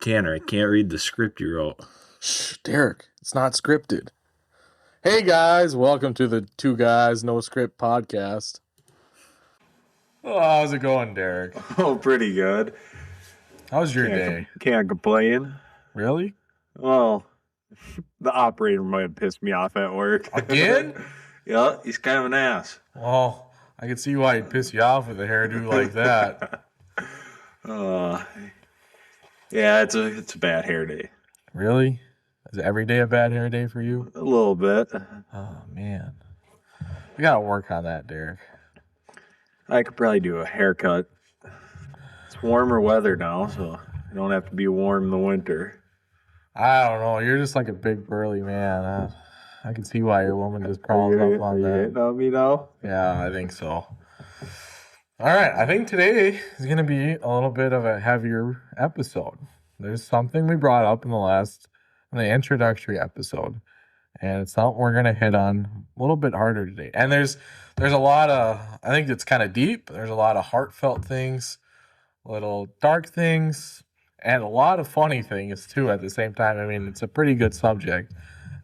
Tanner, I can't read the script you wrote. Shh, Derek, it's not scripted. Hey guys, welcome to the Two Guys No Script podcast. Oh, how's it going, Derek? Oh, pretty good. How's your day? Can't complain. Really? Well, the operator might have pissed me off at work. Again? Yeah, he's kind of an ass. Well, I can see why he'd piss you off with a hairdo like that. Yeah, it's a bad hair day. Really? Is every day a bad hair day for you? A little bit. Oh, man. We gotta work on that, Derek. I could probably do a haircut. It's warmer weather now, so I don't have to be warm in the winter. I don't know. You're just like a big burly man. I can see why your woman just crawls up on that. You know me now? Yeah, I think so. All right, I think today is going to be a little bit of a heavier episode. There's something we brought up in the introductory episode, and it's something we're going to hit on a little bit harder today. And there's a lot of, I think it's kind of deep. There's a lot of heartfelt things, little dark things, and a lot of funny things too at the same time. I mean, it's a pretty good subject,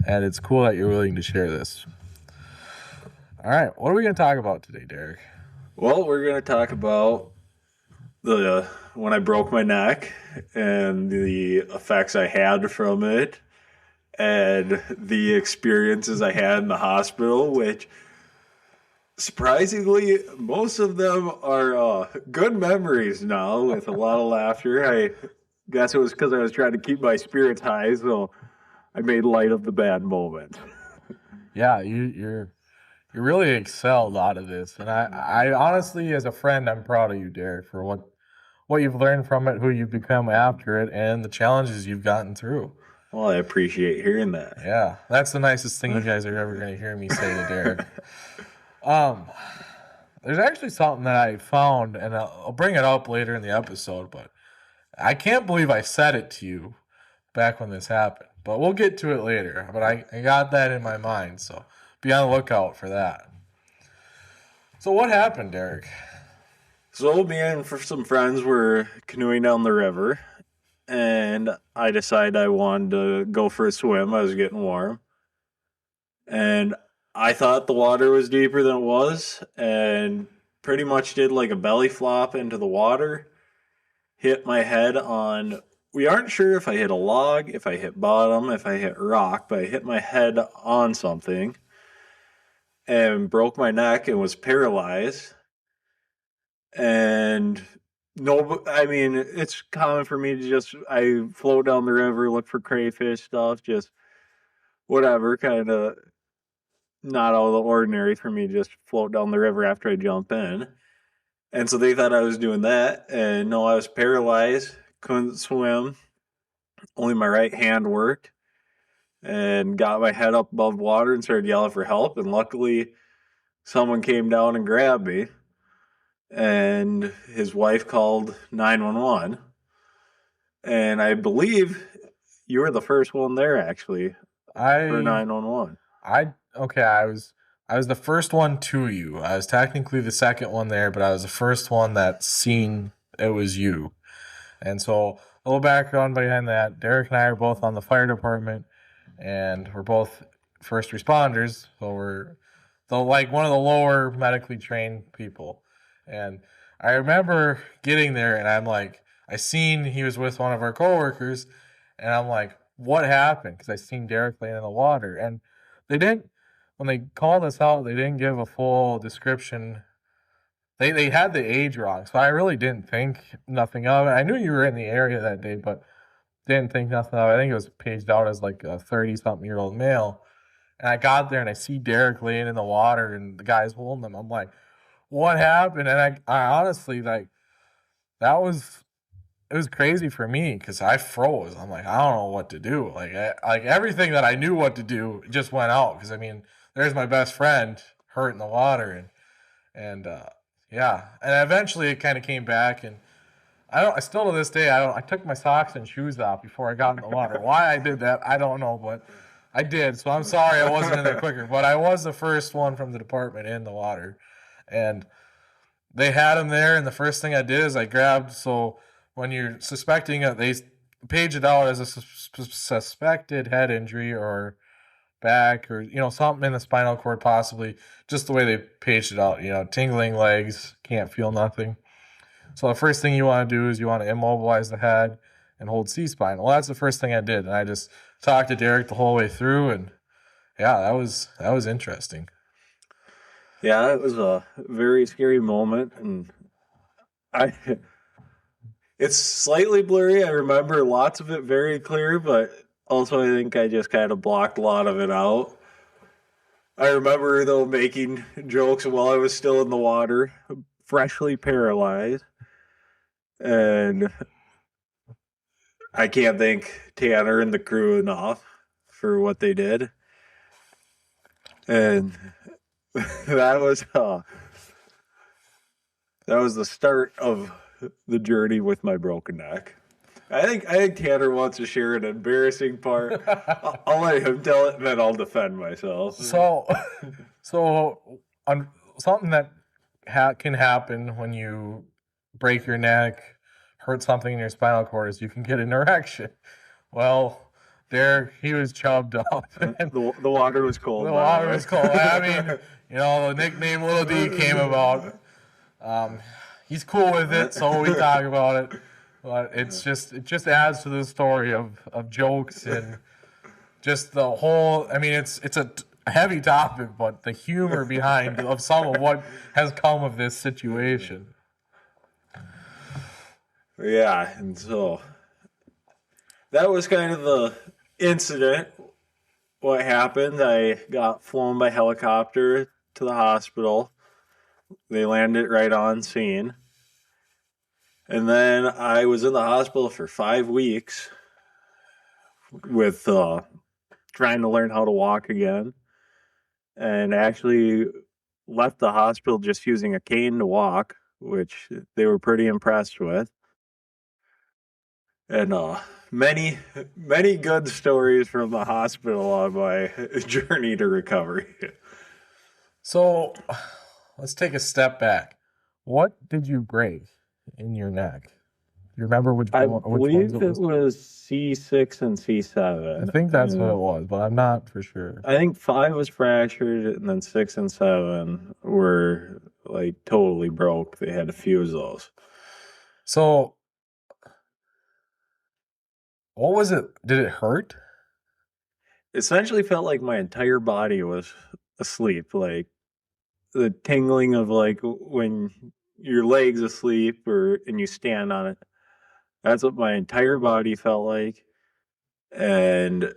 and it's cool that you're willing to share this. All right, what are we going to talk about today, Derek? Well, we're going to talk about when I broke my neck and the effects I had from it and the experiences I had in the hospital, which surprisingly, most of them are good memories now with a lot of laughter. I guess it was because I was trying to keep my spirits high, so I made light of the bad moment. Yeah, you really excelled out of this, and I honestly, as a friend, I'm proud of you, Derek, for what you've learned from it, who you've become after it, and the challenges you've gotten through. Well, I appreciate hearing that. Yeah, that's the nicest thing you guys are ever going to hear me say to Derek. There's actually something that I found, and I'll bring it up later in the episode, but I can't believe I said it to you back when this happened. But we'll get to it later. But I got that in my mind, so be on the lookout for that. So what happened, Derek? So me and some friends were canoeing down the river, and I decided I wanted to go for a swim. I was getting warm, and I thought the water was deeper than it was, and pretty much did like a belly flop into the water, hit my head on, we aren't sure if I hit a log, if I hit bottom, if I hit rock, but I hit my head on something and broke my neck and was paralyzed. And no, I mean, it's common for me to I float down the river, look for crayfish stuff, just whatever, kind of not out of the ordinary for me to just float down the river after I jump in. And so they thought I was doing that. And no, I was paralyzed, couldn't swim. Only my right hand worked. And got my head up above water and started yelling for help. And luckily, someone came down and grabbed me. And his wife called 911. And I believe you were the first one there, actually, for 911. I was the first one to you. I was technically the second one there, but I was the first one that seen it was you. And so a little background behind that. Derek and I are both on the fire department, and we're both first responders. So we're one of the lower medically trained people. And I remember getting there, and I'm like, I seen he was with one of our coworkers, and I'm like, what happened? Because I seen Derek laying in the water, and when they called us out, they didn't give a full description. They had the age wrong, so I really didn't think nothing of it. I knew you were in the area that day, but didn't think nothing of it. I think it was paged out as like a 30-something-year-old male. And I got there, and I see Derek laying in the water, and the guy's holding him. I'm like, what happened? And I honestly, like, it was crazy for me because I froze. I'm like, I don't know what to do. Like everything that I knew what to do just went out because, I mean, there's my best friend hurt in the water, and yeah, and eventually it kind of came back, and I still to this day I took my socks and shoes off before I got in the water. Why I did that, I don't know, but I did. So I'm sorry I wasn't in there quicker, but I was the first one from the department in the water, and they had him there, and the first thing I did is I grabbed. So when you're suspecting it, they page it out as a suspected head injury or back or something in the spinal cord, possibly. Just the way they paged it out, tingling legs, can't feel nothing. So the first thing you want to do is you want to immobilize the head and hold C-spine. Well, that's the first thing I did, and I just talked to Derek the whole way through, and yeah, that was interesting. Yeah, it was a very scary moment, and it's slightly blurry. I remember lots of it very clear, but also I think I just kind of blocked a lot of it out. I remember, though, making jokes while I was still in the water, freshly paralyzed. And I can't thank Tanner and the crew enough for what they did. And that was the start of the journey with my broken neck. I think Tanner wants to share an embarrassing part. I'll let him tell it, and then I'll defend myself. So something that can happen when you break your neck, hurt something in your spinal cord, is you can get an erection. Well, there he was chubbed up. The water was cold. The water was cold. I mean, the nickname Little D came about. He's cool with it, so we talk about it. But it just adds to the story of jokes and just the whole. I mean, it's a heavy topic, but the humor behind of some of what has come of this situation. Yeah, and so that was kind of the incident. What happened? I got flown by helicopter to the hospital. They landed right on scene. And then I was in the hospital for 5 weeks with trying to learn how to walk again. And actually left the hospital just using a cane to walk, which they were pretty impressed with. And many, many good stories from the hospital on my journey to recovery. So let's take a step back. What did you break in your neck? Do you remember which I ones believe it was C6 and C7. I think that's what it was, but I'm not for sure. I think 5 was fractured, and then 6 and 7 were like totally broke. They had to fuse those. So what was it? Did it hurt? Essentially felt like my entire body was asleep. Like the tingling of like when your leg's asleep and you stand on it. That's what my entire body felt like. And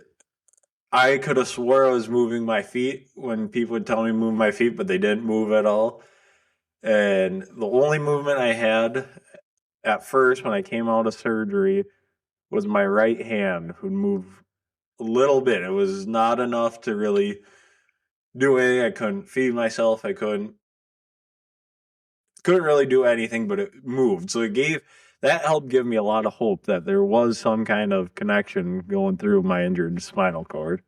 I could have swore I was moving my feet when people would tell me to move my feet, but they didn't move at all. And the only movement I had at first when I came out of surgery was my right hand would move a little bit. It was not enough to really do anything. I couldn't feed myself. I couldn't really do anything, but it moved. So that helped give me a lot of hope that there was some kind of connection going through my injured spinal cord.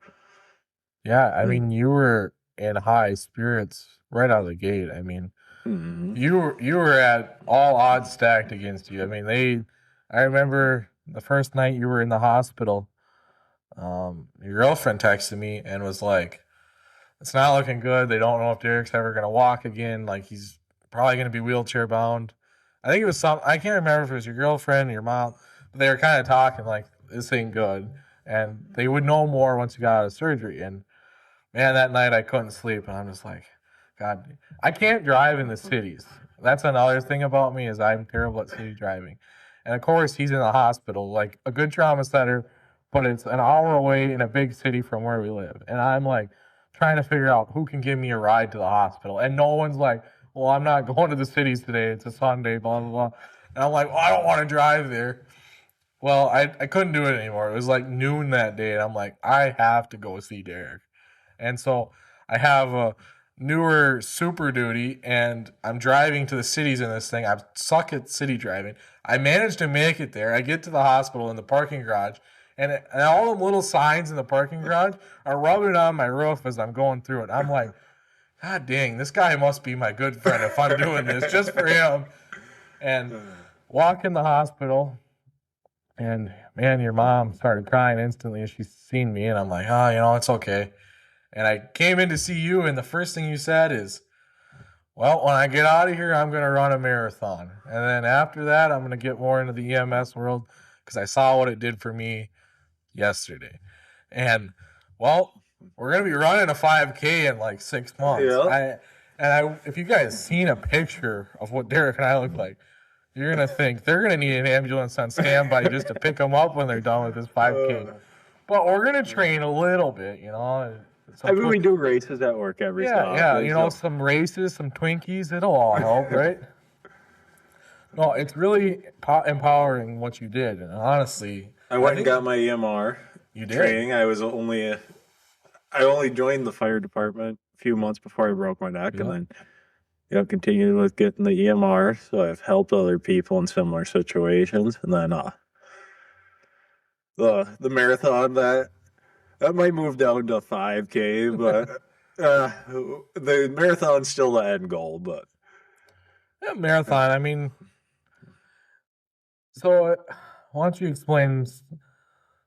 Yeah, I mean, you were in high spirits right out of the gate. I mean, you were at all odds stacked against you. I mean, I remember the first night you were in the hospital, your girlfriend texted me and was like, it's not looking good. They don't know if Derek's ever going to walk again. Like, he's probably going to be wheelchair bound. I think it was I can't remember if it was your girlfriend or your mom, but they were kind of talking like, this ain't good. And they would know more once you got out of surgery. And man, that night I couldn't sleep. And I'm just like, God, I can't drive in the cities. That's another thing about me is I'm terrible at city driving. And of course, he's in the hospital, like a good trauma center, but it's an hour away in a big city from where we live. And I'm like trying to figure out who can give me a ride to the hospital. And no one's like, well, I'm not going to the cities today. It's a Sunday, blah, blah, blah. And I'm like, well, I don't want to drive there. Well, I couldn't do it anymore. It was like noon that day. And I'm like, I have to go see Derek. And so I have a newer Super Duty, and I'm driving to the cities in this thing. I suck at city driving. I managed to make it there. I get to the hospital in the parking garage, and all the little signs in the parking garage are rubbing on my roof as I'm going through it. I'm like, God dang, this guy must be my good friend if I'm doing this just for him. And walk in the hospital, And man, your mom started crying instantly as she seen me, and I'm like, it's okay. And I came in to see you, and the first thing you said is, well, when I get out of here, I'm going to run a marathon. And then after that, I'm going to get more into the EMS world because I saw what it did for me yesterday. And, well, we're going to be running a 5K in like 6 months. Yeah. If you guys seen a picture of what Derek and I look like, you're going to think they're going to need an ambulance on standby just to pick them up when they're done with this 5K. But we're going to train a little bit, I mean, we do races at work every so often. Yeah, some races, some Twinkies, it'll all help, right? No, it's really empowering what you did, and honestly, I went and got my EMR you did. training. I only joined the fire department a few months before I broke my neck, and then continued with getting the EMR. So I've helped other people in similar situations, and then the marathon that might move down to 5K, but the marathon's still the end goal. But marathon. I mean, so why don't you explain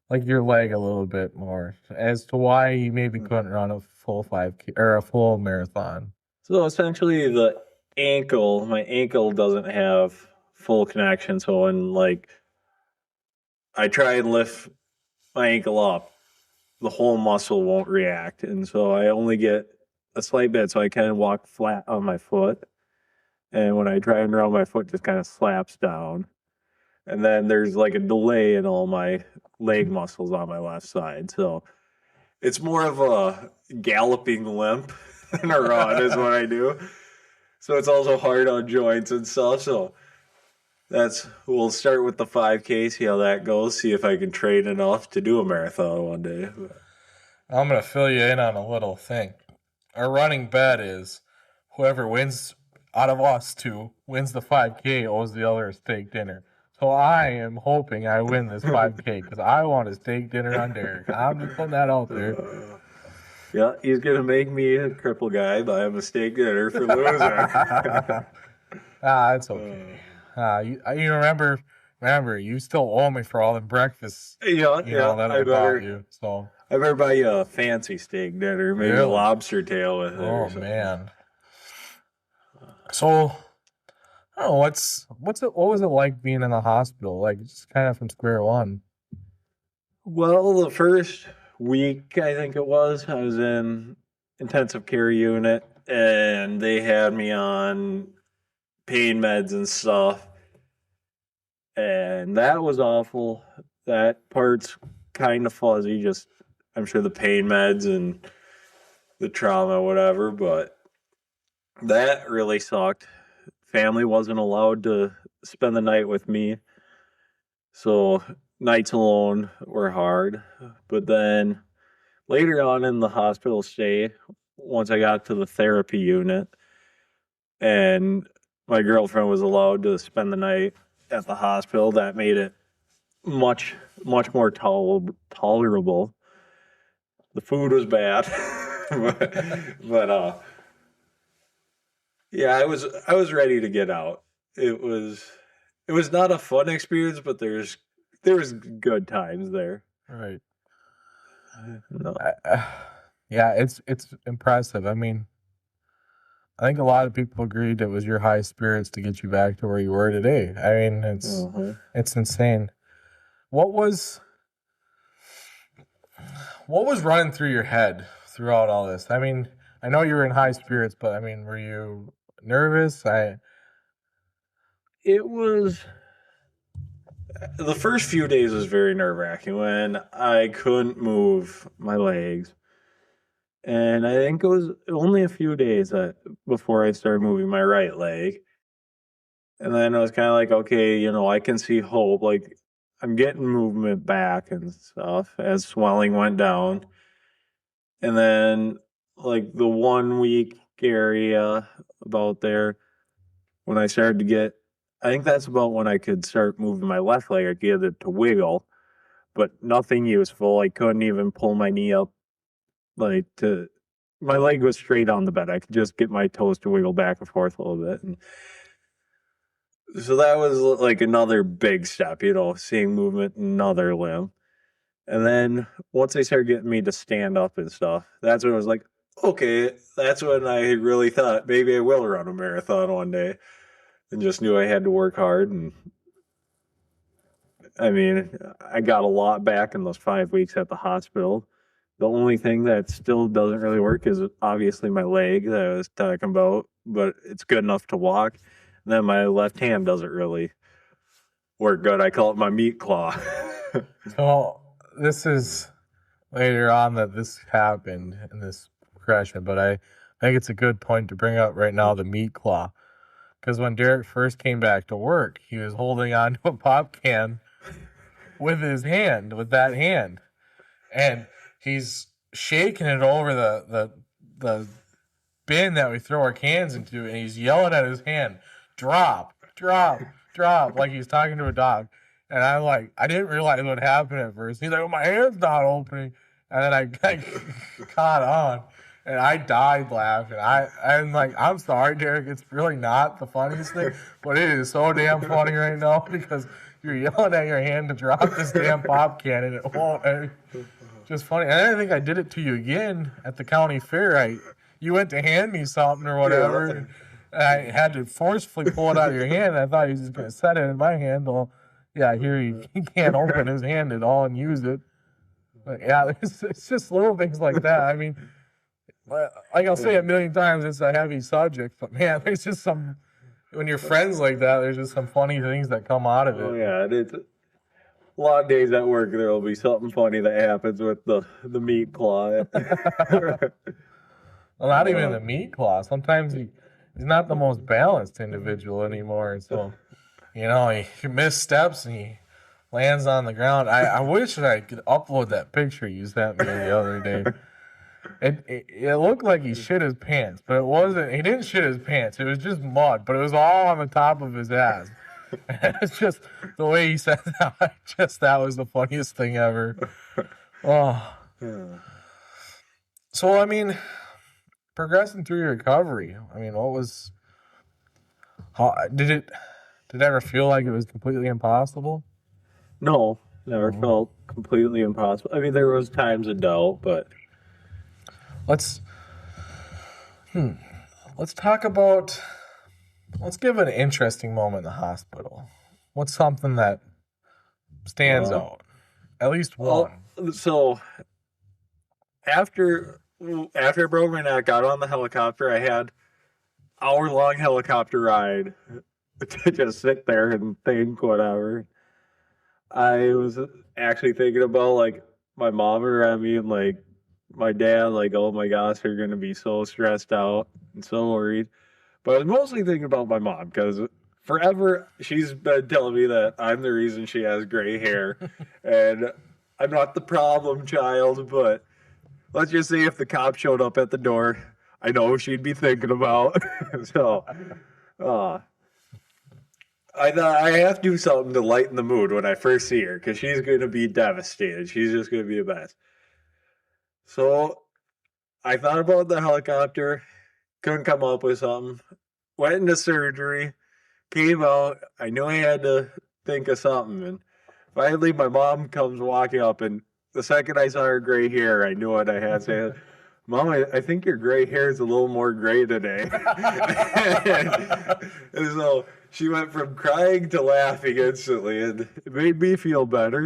like your leg a little bit more as to why you maybe couldn't run a full 5K or a full marathon? So essentially, my ankle doesn't have full connection. So when I try and lift my ankle up, the whole muscle won't react, and so I only get a slight bit. So I kind of walk flat on my foot, and when I try and round my foot, just kind of slaps down. And then there's like a delay in all my leg muscles on my left side. So it's more of a galloping limp than a run is what I do. So it's also hard on joints and stuff. So we'll start with the 5K, see how that goes, see if I can train enough to do a marathon one day. I'm going to fill you in on a little thing. Our running bet is whoever wins out of us two wins the 5K owes the other a steak dinner. So I am hoping I win this 5K because I want a steak dinner on Derek. I'm just putting that out there. Yeah, he's going to make me a cripple guy buy him a steak dinner for losing. It's okay. You remember, you still owe me for all the breakfasts. That I bought you. So I better buy you a fancy steak dinner, maybe a lobster tail with it. Oh man. So I don't know what was it like being in the hospital? Like just kind of from square one. Well, the first week I think it was, I was in intensive care unit, and they had me on pain meds and stuff. And that was awful. That part's kind of fuzzy. Just, I'm sure the pain meds and the trauma, whatever, but that really sucked. Family wasn't allowed to spend the night with me. So nights alone were hard. But then later on in the hospital stay, once I got to the therapy unit and my girlfriend was allowed to spend the night at the hospital, that made it much more tolerable. The food was bad, but yeah, I was ready to get out. It was not a fun experience, but there was good times there. Right. No. Yeah, it's impressive. I mean, I think a lot of people agreed it was your high spirits to get you back to where you were today. I mean, it's insane. What was running through your head throughout all this? I mean, I know you were in high spirits, but I mean, were you nervous? It was the first few days was very nerve-wracking when I couldn't move my legs. And I think it was only a few days before I started moving my right leg. And then I was kind of like, okay, I can see hope. Like, I'm getting movement back and stuff as swelling went down. And then, like, the 1 week area about there, when I started to get, I think that's about when I could start moving my left leg. I could get it to wiggle, but nothing useful. I couldn't even pull my knee up. My leg was straight on the bed. I could just get my toes to wiggle back and forth a little bit. And So that was like another big step, seeing movement in another limb. And then once they started getting me to stand up and stuff, that's when I was like, okay, that's when I really thought maybe I will run a marathon one day, and just knew I had to work hard. And I mean, I got a lot back in those 5 weeks at the hospital. The only thing that still doesn't really work is obviously my leg that I was talking about, but it's good enough to walk. And then my left hand doesn't really work good. I call it my meat claw. So this is later on that this happened in this progression, but I think it's a good point to bring up right now, the meat claw. Because when Derek first came back to work, he was holding on to a pop can with his hand, with that hand. And he's shaking it over the bin that we throw our cans into, and he's yelling at his hand, drop, drop, drop, like he's talking to a dog. And I didn't realize what happened at first. He's like, oh, my hand's not opening. And then I caught on, and I died laughing. I'm like, I'm sorry, Derek. It's really not the funniest thing, but it is so damn funny right now because you're yelling at your hand to drop this damn pop can, and it won't. And just funny. And I think I did it to you again at the county fair. You went to hand me something or whatever, and I had to forcefully pull it out of your hand. I thought he was just going to set it in my hand. Well, yeah, here he can't open his hand at all and use it. But yeah, it's just little things like that. I mean, like I'll say a million times, it's a heavy subject, but man, there's just when you're friends like that, there's just some funny things that come out of it. Oh yeah, it's a lot of days at work. There will be something funny that happens with the meat claw. Well, not even the meat claw. Sometimes he's not the most balanced individual anymore. So, he missteps and he lands on the ground. I wish that I could upload that picture you sent me the other day. It looked like he shit his pants, but it wasn't. He didn't shit his pants. It was just mud, but it was all on the top of his ass. It's just the way he said that. That was the funniest thing ever. Oh. So, I mean, progressing through your recovery, I mean, did it ever feel like it was completely impossible? No, never felt completely impossible. I mean, there was times of doubt, but let's talk about. Let's give an interesting moment in the hospital. What's something that stands out? At least one. So after I broke my neck, got on the helicopter, I had hour-long helicopter ride to just sit there and think whatever. I was actually thinking about like my mom around me and like my dad, like, oh my gosh, they're gonna be so stressed out and so worried. But I was mostly thinking about my mom because forever she's been telling me that I'm the reason she has gray hair. And I'm not the problem child, but let's just say if the cop showed up at the door, I know she'd be thinking about. So, I thought I have to do something to lighten the mood when I first see her because she's going to be devastated. She's just going to be a mess. So I thought about the helicopter, couldn't come up with something. Went into surgery, came out. I knew I had to think of something. And finally, my mom comes walking up, and the second I saw her gray hair, I knew what I had to say. Mom, I think your gray hair is a little more gray today. and so she went from crying to laughing instantly, and it made me feel better.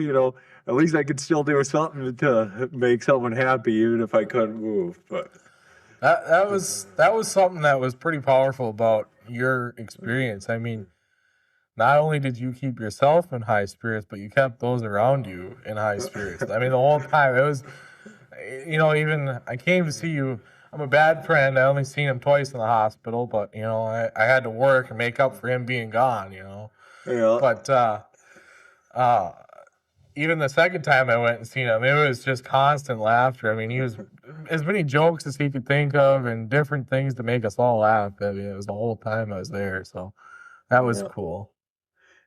At least I could still do something to make someone happy, even if I couldn't move. But that was something that was pretty powerful about your experience. I mean, not only did you keep yourself in high spirits, but you kept those around you in high spirits. I mean, the whole time it was. Even I came to see you. I'm a bad friend. I only seen him twice in the hospital, but I had to work and make up for him being gone. Yeah. But even the second time I went and seen him, it was just constant laughter. I mean, he was as many jokes as he could think of and different things to make us all laugh. I mean, it was the whole time I was there, so that was cool.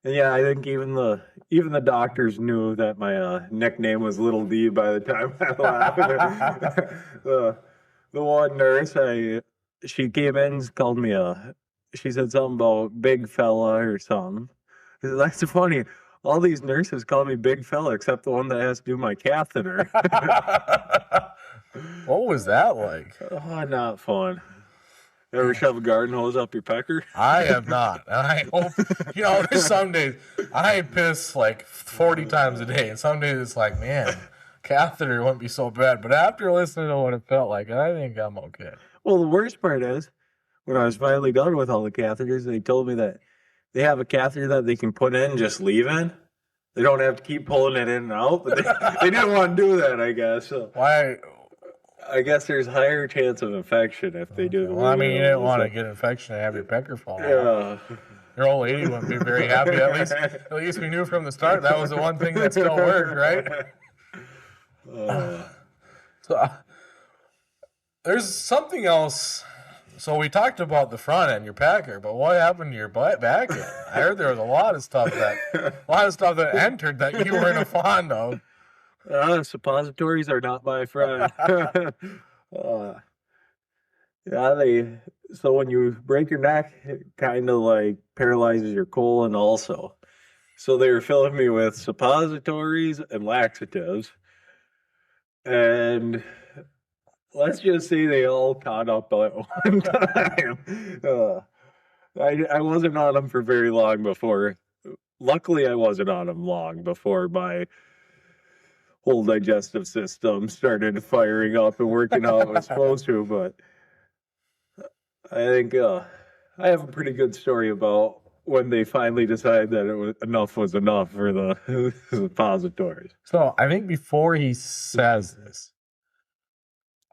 And yeah, I think even the doctors knew that my nickname was Little D by the time I left. The one nurse, she came in and called me she said something about big fella or something. That's funny. All these nurses call me big fella except the one that has to do my catheter. What was that like? Oh, not fun. Ever shove a garden hose up your pecker? I have not. And I hope, there's some days I piss like 40 times a day. And some days it's like, man, catheter wouldn't be so bad. But after listening to what it felt like, I think I'm okay. Well, the worst part is, when I was finally done with all the catheters, they told me that they have a catheter that they can put in and just leave in. They don't have to keep pulling it in and out. But they didn't want to do that, I guess. So Why? I guess there's higher chance of infection if they do. Well, I mean, you didn't want to get infection and have your pecker fall out. Yeah. Your old lady wouldn't be very happy. At least we knew from the start that was the one thing that still worked, right? So there's something else. So we talked about the front end, your packer, but what happened to your back end? I heard there was a lot of stuff that entered that you weren't fond of. Suppositories are not my friend. So when you break your neck, it kind of like paralyzes your colon also. So they were filling me with suppositories and laxatives. And let's just say they all caught up at one time. I wasn't on them for very long before. Luckily, I wasn't on them long before my whole digestive system started firing up and working how it was supposed to. But I think I have a pretty good story about when they finally decided that enough was enough for the suppositories. So I think before he says this,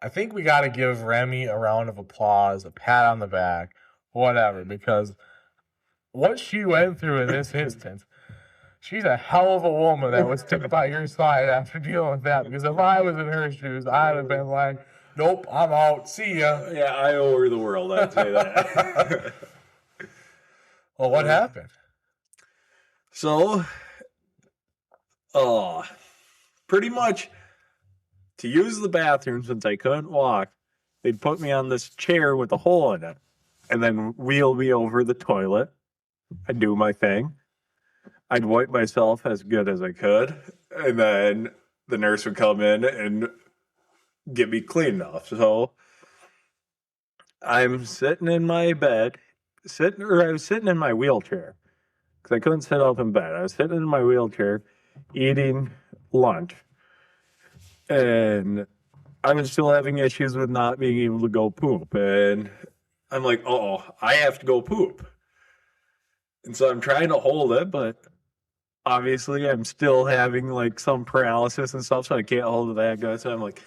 I think we got to give Remy a round of applause, a pat on the back, whatever, because what she went through in this instance, she's a hell of a woman that would stick by your side after dealing with that. Because if I was in her shoes, I'd have been like, nope, I'm out. See ya. Yeah, I owe her the world, I'd say that. Well, what happened? So, pretty much to use the bathroom, since I couldn't walk, they'd put me on this chair with a hole in it and then wheel me over the toilet. I'd do my thing. I'd wipe myself as good as I could, and then the nurse would come in and get me cleaned off. So I'm sitting in my bed, I was sitting in my wheelchair because I couldn't sit up in bed. I was sitting in my wheelchair eating lunch, and I was still having issues with not being able to go poop. And I'm like, I have to go poop. And so I'm trying to hold it, but obviously I'm still having like some paralysis and stuff, so I can't hold it that good. So I'm like,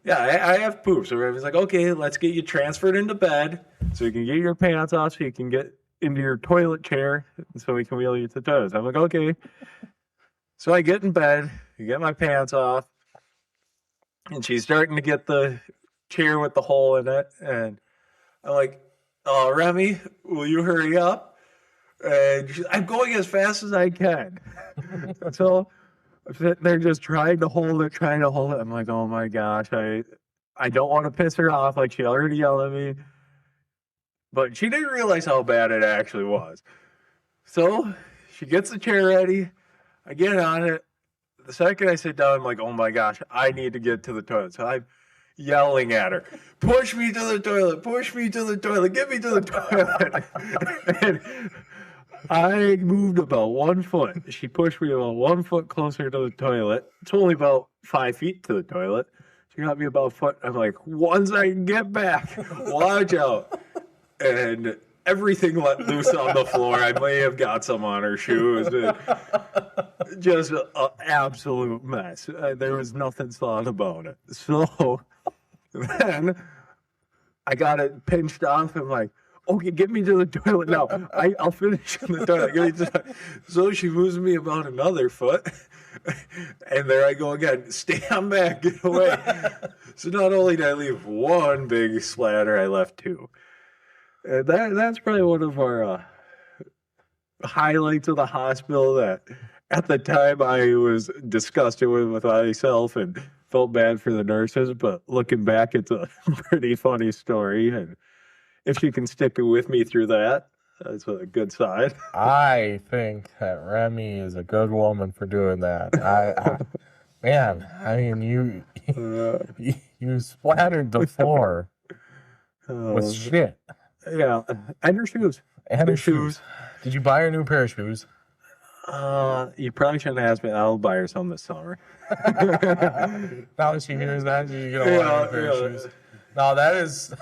yeah, I have poop. So everybody's like, okay, let's get you transferred into bed so you can get your pants off so you can get into your toilet chair so we can wheel you to the toilet. So I'm like, okay. So I get in bed, I get my pants off, and she's starting to get the chair with the hole in it. And I'm like, Remy, will you hurry up? And I'm going as fast as I can. So they're just trying to hold it. I'm like, oh my gosh, I don't want to piss her off. Like, she already yelled at me. But she didn't realize how bad it actually was. So she gets the chair ready. I get on it. The second I sit down, I'm like, oh my gosh, I need to get to the toilet. So I'm yelling at her, push me to the toilet, get me to the toilet. And I moved about 1 foot. She pushed me about 1 foot closer to the toilet. It's only about 5 feet to the toilet. She got me about a foot. I'm like, once I can get back, watch out. And everything let loose on the floor. I may have got some on her shoes. Just an absolute mess. There was nothing thought about it. So then I got it pinched off. I'm like, okay, get me to the toilet now. I'll finish in the toilet. So she moves me about another foot. And there I go again. Stand back, get away. So not only did I leave one big splatter, I left two. And that's probably one of our highlights of the hospital that at the time I was disgusted with myself and felt bad for the nurses. But looking back, it's a pretty funny story. And if she can stick with me through that, that's a good sign. I think that Remy is a good woman for doing that. Man, I mean, you splattered the floor with shit. Yeah, and her shoes. And her shoes. Did you buy her a new pair of shoes? You probably shouldn't ask me. I'll buy her some this summer. Now that she hears that, you get a new pair of shoes. No, that is.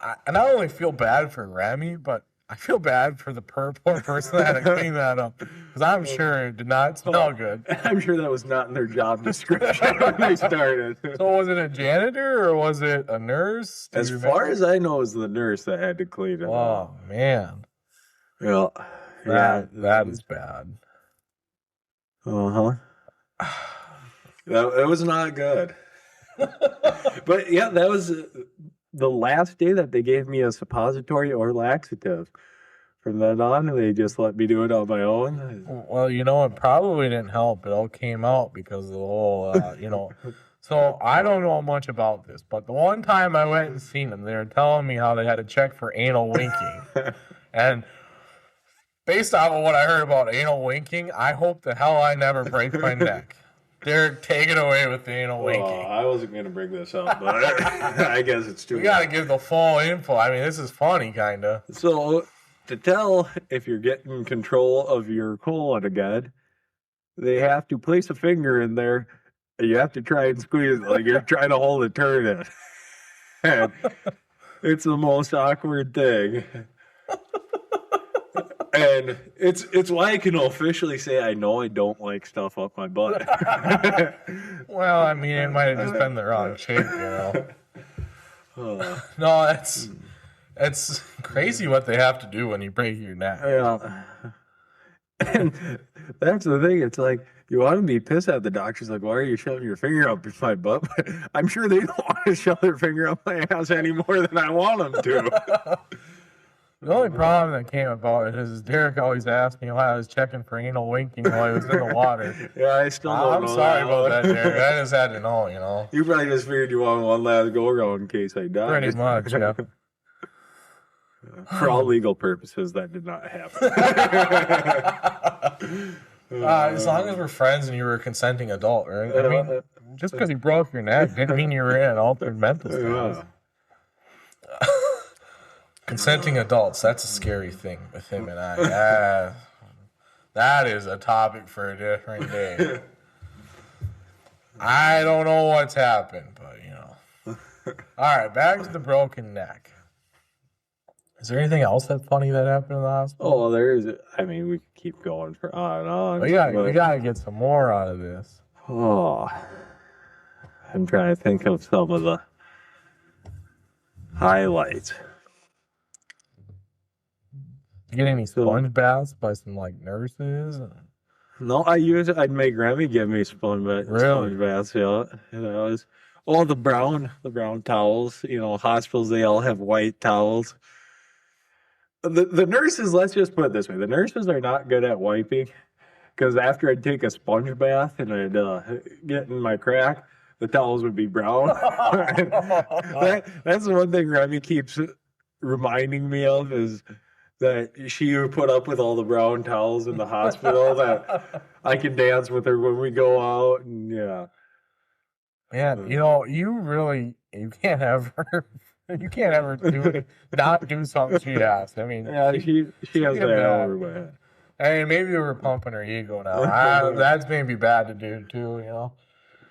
I not only feel bad for Remy, but I feel bad for the poor person that had to clean that up. Because I'm sure it did not smell good. I'm sure that was not in their job description when they started. So was it a janitor or was it a nurse? As far as I know, it was the nurse that had to clean it up. Oh, man. Yeah. That is bad. Uh-huh. It was not good. But yeah, that was the last day that they gave me a suppository or laxative. From then on, they just let me do it on my own. Well, it probably didn't help. It all came out because of the whole, So I don't know much about this, but the one time I went and seen them, they were telling me how they had to check for anal winking. And based off of what I heard about anal winking, I hope the hell I never break my neck. They're taking away with the anal winking. I wasn't going to bring this up, but I guess it's true. We got to give the full info. I mean, this is funny, kind of. So, to tell if you're getting control of your colon again, they have to place a finger in there, and you have to try and squeeze it like you're trying to hold a turd in. And it's the most awkward thing. And it's why I can officially say I know I don't like stuff up my butt. Well, I mean, it might have just been the wrong chick, No, it's crazy what they have to do when you break your neck. Yeah. And that's the thing. It's like, you want to be pissed at the doctors, like, why are you shoving your finger up my butt? But I'm sure they don't want to shove their finger up my ass any more than I want them to. The only problem that came about it is Derek always asked me why I was checking for anal winking while I was in the water. Yeah, I still don't know. I'm sorry about that, Derek. I just had to know, You probably just figured you wanted one last go around in case I died. Pretty much, yeah. For all legal purposes, that did not happen. As long as we're friends and you were a consenting adult, right? I mean, just because you broke your neck didn't mean you were in an altered mental state. Yeah. Consenting adults, that's a scary thing with him and I. That is a topic for a different day. I don't know what's happened, but All right, back to the broken neck. Is there anything else that's funny that happened in the hospital? Oh, there is. I mean, we could keep going for on and on. We gotta get some more out of this. Oh, I'm trying to think of some of the highlights. You get any sponge baths by some nurses? No, I'd make Remy give me sponge baths. Yeah, the brown towels. Hospitals, they all have white towels. The nurses, let's just put it this way: the nurses are not good at wiping, because after I'd take a sponge bath and I'd get in my crack, the towels would be brown. That's the one thing Remy keeps reminding me of, is that she would put up with all the brown towels in the hospital, that I can dance with her when we go out, and yeah. Man, you can't ever not do something she asked. I mean, yeah, she has that over my head. I mean, maybe we're pumping her ego now. That's maybe bad to do too,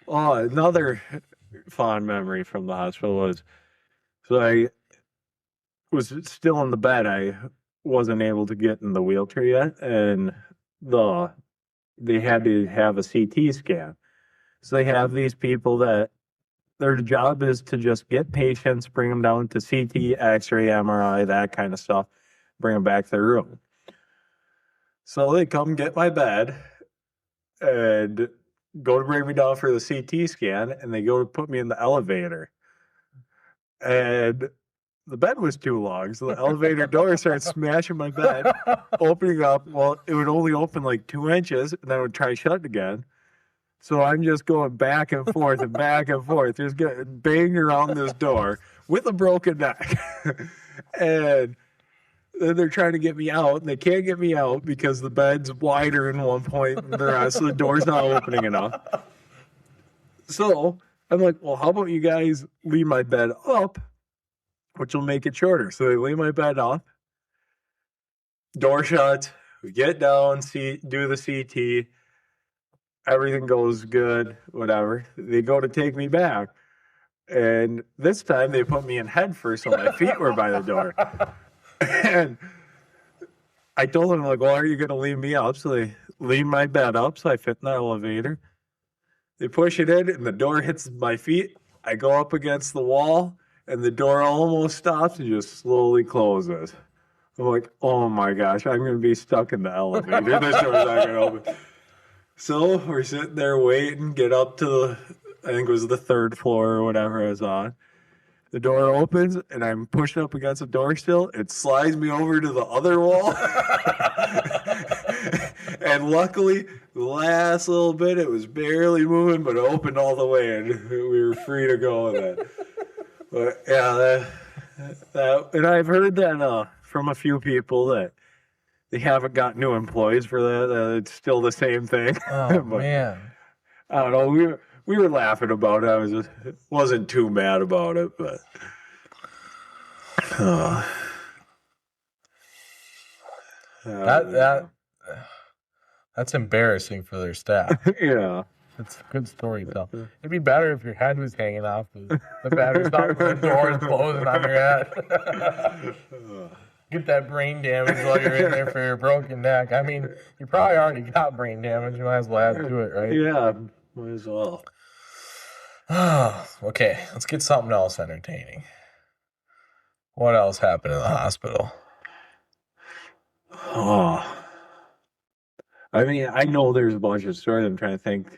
Oh, another fond memory from the hospital was, so I was still in the bed. I wasn't able to get in the wheelchair yet, and they had to have a CT scan. So they have these people that their job is to just get patients, bring them down to CT, X-ray, MRI, that kind of stuff, bring them back to their room. So they come get my bed and go to bring me down for the CT scan, and they go to put me in the elevator. And the bed was too long, so the elevator door starts smashing my bed, opening up. Well, it would only open 2 inches, and then it would try to shut again. So I'm just going back and forth and back and forth, just getting banged around this door with a broken neck. And then they're trying to get me out, and they can't get me out because the bed's wider in one point than the rest, so the door's not opening enough. So I'm like, well, how about you guys leave my bed up, which will make it shorter. So they leave my bed up, door shut, we get down, do the CT, everything goes good, whatever. They go to take me back. And this time they put me in head first, so my feet were by the door. And I told them, like, well, are you going to leave me up? So they leave my bed up, so I fit in the elevator. They push it in, and the door hits my feet. I go up against the wall, and the door almost stops and just slowly closes. I'm like, oh my gosh, I'm going to be stuck in the elevator. This door's not going to open. So we're sitting there waiting, get up to I think it was the 3rd floor or whatever I was on. The door opens, and I'm pushed up against the door still. It slides me over to the other wall. And luckily, the last little bit, it was barely moving, but it opened all the way, and we were free to go with it. But yeah, and I've heard that from a few people that they haven't got new employees for that. It's still the same thing. Oh, But man. I don't know. We were laughing about it. Wasn't too mad about it, but That's embarrassing for their staff. yeah. It's a good story, though. It'd be better if your head was hanging off the battery stop and the door is closing on your head. Get that brain damage while you're in there for your broken neck. I mean, you probably already got brain damage. You might as well add to it, right? Yeah, might as well. Okay, let's get something else entertaining. What else happened in the hospital? Oh. I mean, I know there's a bunch of stories. I'm trying to think.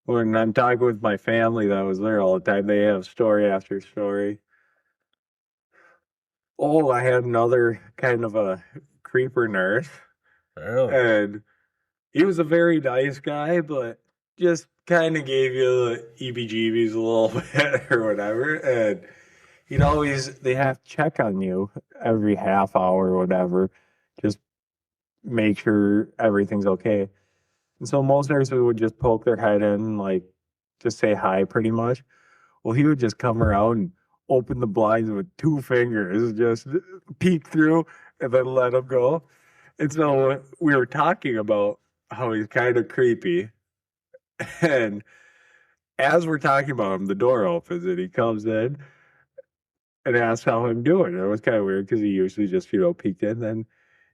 When I'm talking with my family that was there all the time, they have story after story. Oh, I had another kind of a creeper nurse. Really? And he was a very nice guy, but just kind of gave you the EBGBs a little bit or whatever. And they have to check on you every half hour or whatever. Just make sure everything's okay. And so most nurses would just poke their head in, like, just say hi pretty much. Well, he would just come around and open the blinds with 2 fingers, just peek through and then let them go. And so we were talking about how he's kind of creepy. And as we're talking about him, the door opens and he comes in and asks how I'm doing. And it was kind of weird because he usually just, peeked in. Then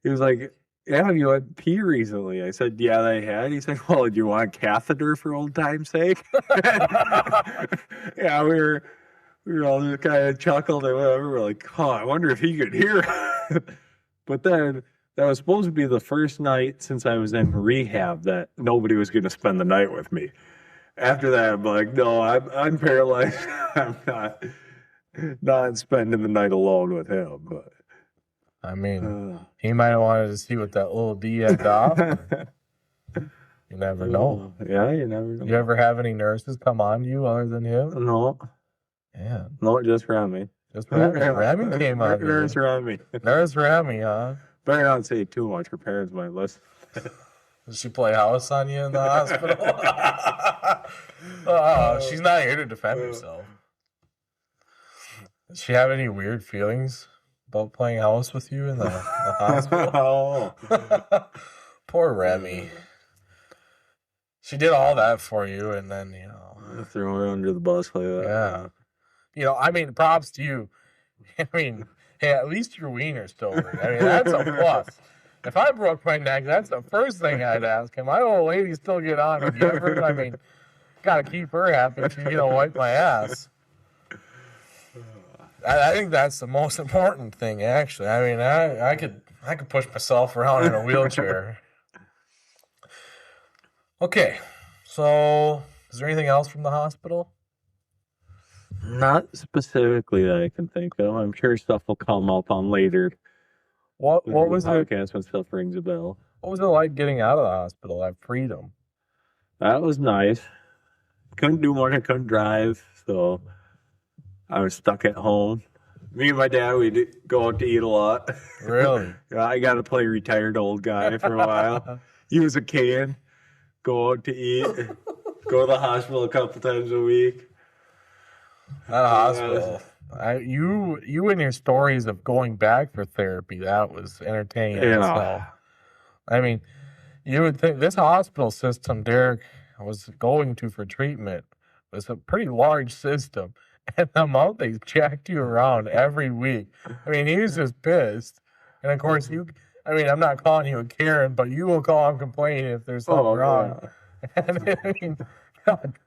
he was like, yeah, have you had pee recently? I said, yeah, I had. He said, well, do you want a catheter for old time's sake? Yeah, we were all just kind of chuckled and whatever. We're like, oh, I wonder if he could hear. But then that was supposed to be the first night since I was in rehab that nobody was going to spend the night with me. After that, I'm like, no, I'm paralyzed. I'm not spending the night alone with him. But I mean, he might have wanted to see what that little D had to offer. You never know. Yeah, you never know. Did you ever have any nurses come on to you other than him? No. Yeah. No, just Rami. Just Rami. Rami came on to you. Nurse Rami. Nurse Rami, huh? Better not say too much. Her parents might listen. Does she play house on you in the hospital? Oh, she's not here to defend herself. Does she have any weird feelings about playing house with you in the hospital? Poor Remy. She did all that for you, and then, throw her under the bus like that. Yeah. I mean, props to you. I mean, hey, at least your wiener's still working. I mean, that's a plus. If I broke my neck, that's the first thing I'd ask. Can my old lady still get on with you ever? I mean, gotta keep her happy. She's gonna wipe my ass. I think that's the most important thing, actually. I mean, I could push myself around in a wheelchair. Okay, so is there anything else from the hospital? Not specifically that I can think of. I'm sure stuff will come up on later. What was it? Podcast when stuff rings a bell. What was it like getting out of the hospital at Freedom? That was nice. Couldn't do much. I couldn't drive, so I was stuck at home. Me and my dad, we'd go out to eat a lot. Really? Yeah, I got to play retired old guy for a while. Use a can, go out to eat, go to the hospital a couple times a week. At a hospital. You and your stories of going back for therapy, that was entertaining in Yeah. itself. I mean, you would think this hospital system Derek was going to for treatment was a pretty large system. And the amount they jacked you around every week. I mean, he was just pissed. And of course, I'm not calling you a Karen, but you will call him complaining if there's something wrong. And I mean, God,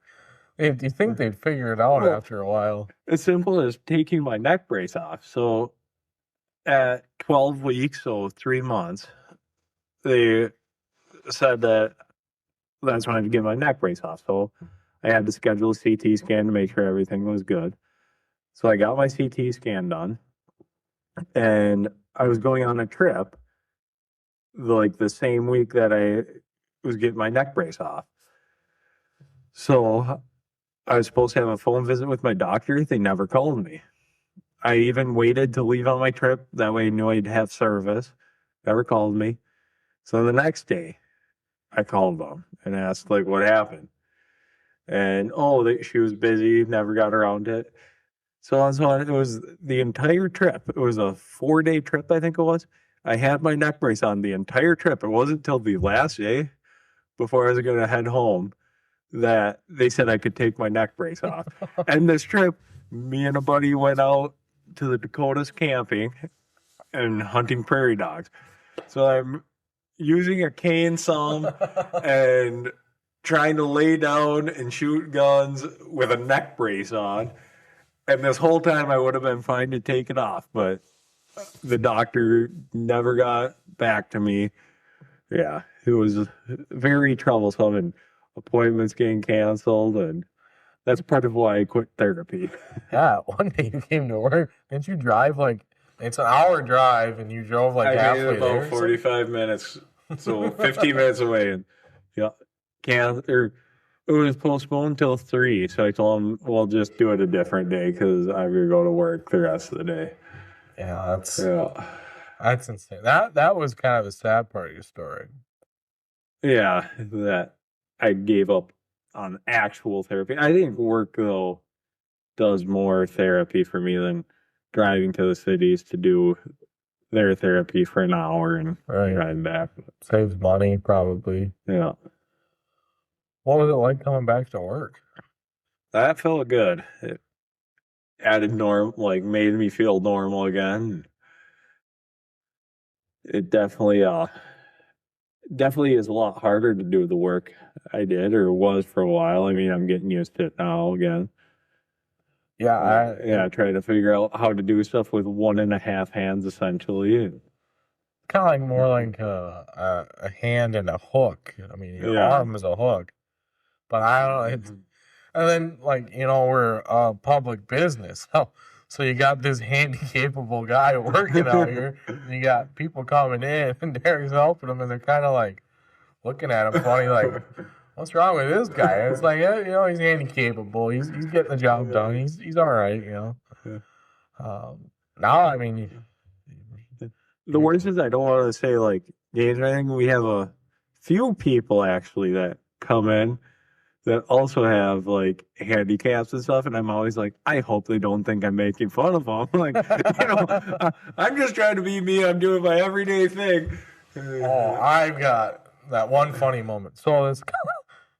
do you think they'd figure it out after a while? As simple as taking my neck brace off. So at 12 weeks, so 3 months, they said that that's when I had to get my neck brace off. So I had to schedule a CT scan to make sure everything was good. So I got my CT scan done, and I was going on a trip like the same week that I was getting my neck brace off. So I was supposed to have a phone visit with my doctor. They never called me. I even waited to leave on my trip. That way I knew I'd have service. Never called me. So the next day, I called them and asked, like, what happened? And, she was busy, never got around to it. So on, it was the entire trip. It was a 4-day trip, I think it was. I had my neck brace on the entire trip. It wasn't until the last day before I was going to head home that they said I could take my neck brace off. And this trip, me and a buddy went out to the Dakotas camping and hunting prairie dogs. So I'm using a cane some and trying to lay down and shoot guns with a neck brace on. And this whole time I would have been fine to take it off, but the doctor never got back to me. Yeah, it was very troublesome, and appointments getting canceled, and that's part of why I quit therapy. Yeah, one day you came to work. Didn't you drive it's an hour drive, and you drove halfway I made there? about 45 minutes, so 15 minutes away, and it was postponed till 3. So I told him, "We'll just do it a different day because I'm gonna go to work the rest of the day." Yeah, that's insane. That was kind of the sad part of your story. Yeah, that I gave up on actual therapy. I think work though does more therapy for me than driving to the cities to do their therapy for an hour and drive back. Saves money, probably. Yeah. What was it like coming back to work? That felt good. It added made me feel normal again. It definitely is a lot harder to do the work I did or was for a while. I mean, I'm getting used to it now again. Yeah, trying to figure out how to do stuff with 1.5 hands essentially. Kind of more like a hand and a hook. I mean, your arm is a hook. But I don't know. And then, we're a public business. So you got this handy-capable guy working out here. And you got people coming in, and Derek's helping them, and they're kind of looking at him funny, what's wrong with this guy? And it's he's handy-capable. He's getting the job done. He's all right, Now, I mean, the worst is I don't want to say games or anything. We have a few people actually that come in that also have handicaps and stuff, and I'm always I hope they don't think I'm making fun of them. I'm just trying to be me. I'm doing my everyday thing. I've got that one funny moment. So this,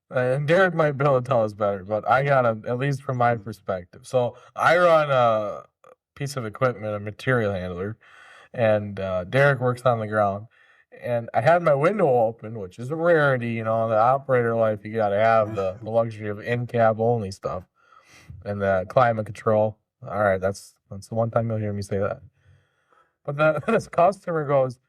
and Derek might be able to tell us better, but I got at least from my perspective. So I run a piece of equipment, a material handler, and Derek works on the ground. And I had my window open, which is a rarity, the operator life, you got to have the luxury of in-cab only stuff and the climate control. All right, that's the one time you'll hear me say that. But this customer goes,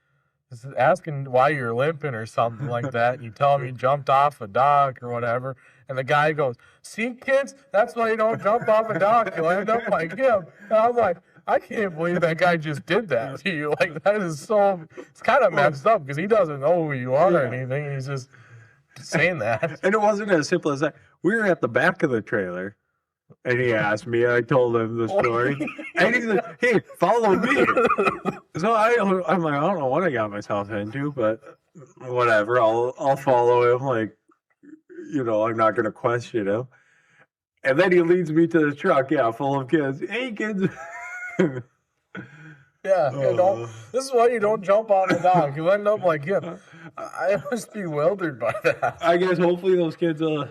asking why you're limping or something like that. And you tell him you jumped off a dock or whatever. And the guy goes, "See, kids, that's why you don't jump off a dock. You'll end up like him." And I'm like, I can't believe that guy just did that to you. That is it's kind of messed up because he doesn't know who you are or anything. He's just saying that. And it wasn't as simple as that. We were at the back of the trailer, and he asked me. I told him the story, and he's like, "Hey, follow me." So I'm like, I don't know what I got myself into, but whatever. I'll follow him. Like, I'm not gonna question him. And then he leads me to the truck, full of kids. Hey, kids. Yeah, this is why you don't jump on the dog. You end up like him. I was bewildered by that. I guess hopefully those kids know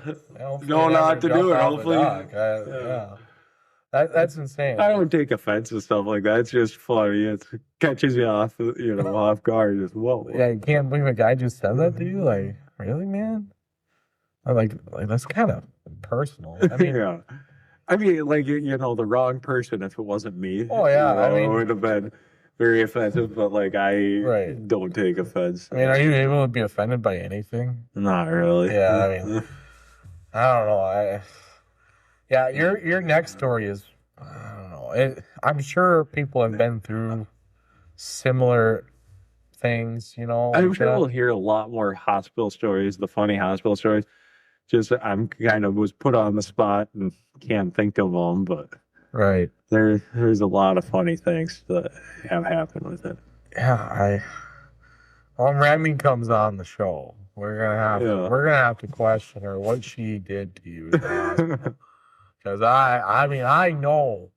not to do it. Hopefully, that's insane. I don't take offense to stuff like that. It's just funny. It catches you off, off guard. Just whoa. Yeah, you can't believe a guy just said that to you. Like, really, man? I'm like that's kind of personal. I mean, yeah. I mean, like, the wrong person, if it wasn't me. Oh, yeah. It would have been very offensive, but, like, I don't take offense. I mean, are you able to be offended by anything? Not really. Yeah, I mean, I don't know. Your next story is, I don't know. I'm sure people have been through similar things, I'm sure we'll hear a lot more hospital stories, the funny hospital stories. Just I'm kind of was put on the spot and can't think of them, but there's a lot of funny things that have happened with it. Yeah, when Remy comes on the show, we're gonna have to question her what she did to you, because I know,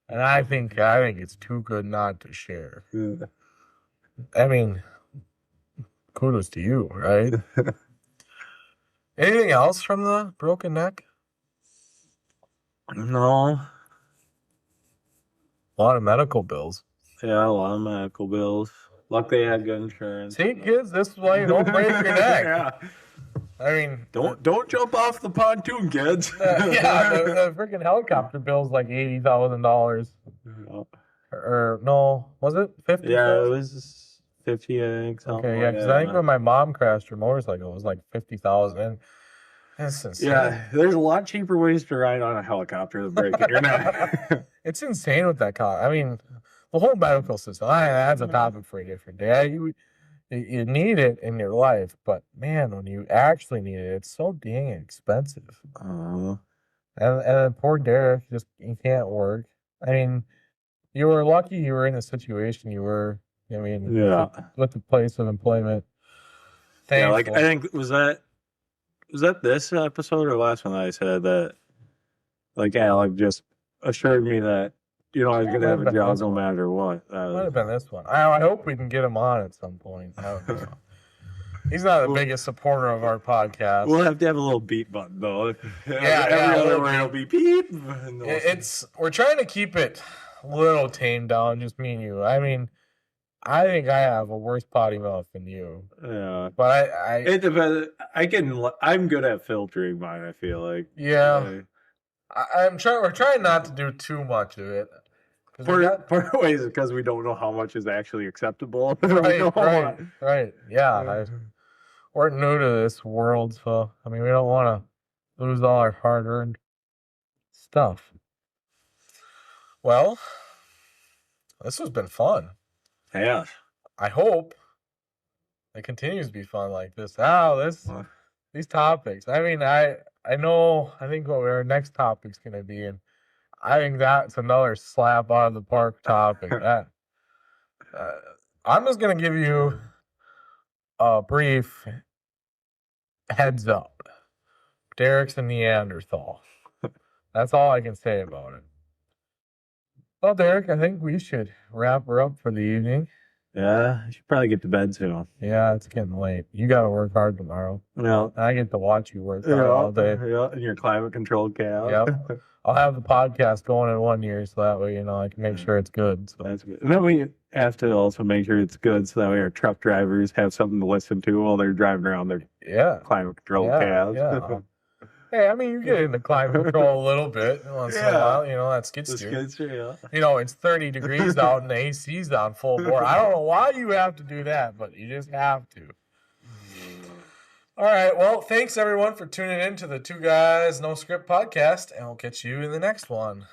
and I think it's too good not to share. Yeah. I mean, kudos to you, right? Anything else from the broken neck? No. A lot of medical bills. Yeah, a lot of medical bills. Luckily, I had good insurance. See, kids, this is why you don't break your neck. Yeah. I mean, don't jump off the pontoon, kids. The freaking helicopter bill's like $80,000. Or no, was it 50? Yeah, it was 50, I think. Okay, yeah, because I think when my mom crashed her motorcycle, it was like 50,000. That's insane. Yeah, there's a lot cheaper ways to ride on a helicopter than breaking your neck. It's insane with that cost. I mean, the whole medical system. That's a topic for a different day. You need it in your life, but man, when you actually need it, it's so dang expensive. And poor Derek, he can't work. I mean, you were lucky you were in the situation you were. I mean, with the place of employment. Thankful. Yeah, like I think was that this episode or last one that I said that, like, Alec just assured me that I was gonna have a job no matter what. Might have been this one. I hope we can get him on at some point. I don't know. He's not the biggest supporter of our podcast. We'll have to have a little beep button though. Every other word will be beep. We're trying to keep it a little tamed down, just me and you. I mean, I think I have a worse potty mouth than you. Yeah, but it depends. I'm good at filtering mine. I feel like. Yeah, we're trying not to do too much of it. Part of ways because we don't know how much is actually acceptable. Right. Yeah, we're new to this world, so I mean, we don't want to lose all our hard-earned stuff. Well, this has been fun. Yeah. I hope it continues to be fun like this. These topics. I mean, I think what our next topic's going to be, and I think that's another slap out of the park topic. I'm just going to give you a brief heads up. Derek's a Neanderthal. That's all I can say about it. Well, Derek, I think we should wrap her up for the evening. Yeah, I should probably get to bed soon. Yeah, it's getting late. You got to work hard tomorrow. Yeah. I get to watch you work hard all day. Yeah, in your climate-controlled cab. Yep. I'll have the podcast going in 1 year, so that way, I can make sure it's good. So. That's good. And then we have to also make sure it's good, so that way our truck drivers have something to listen to while they're driving around their climate-controlled cabs. Yeah. Hey, I mean, you get into climate control a little bit once in a while. That skid steer. It's 30 degrees out and the AC's on full bore. I don't know why you have to do that, but you just have to. All right. Well, thanks, everyone, for tuning in to the Two Guys No Script podcast, and we'll catch you in the next one.